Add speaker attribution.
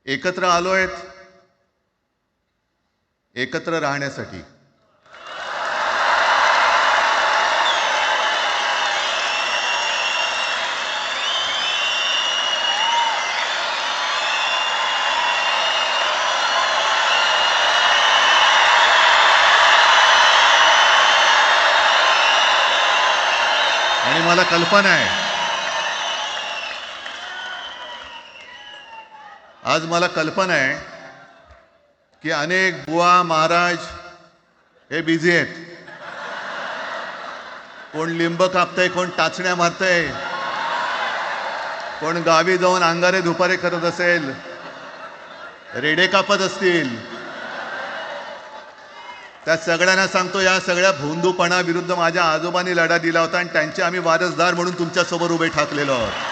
Speaker 1: एकत्र आलोय एकत्र राहण्यासाठी. आणि मला कल्पना आहे, आज मला कल्पना आहे की अनेक बुवा महाराज हे बिझी आहेत. कोण लिंब कापतंय, कोण टाचण्या मारतंय, कोण गावी जाऊन अंगारे दुपारे करत असेल, रेडे कापत असतील. त्या सगळ्यांना सांगतो, या सगळ्या भोंदूपणा विरुद्ध माझ्या आजोबांनी लढा दिला होता आणि त्यांचे आम्ही वारसदार म्हणून तुमच्यासमोर उभे ठाकलेलो आहोत.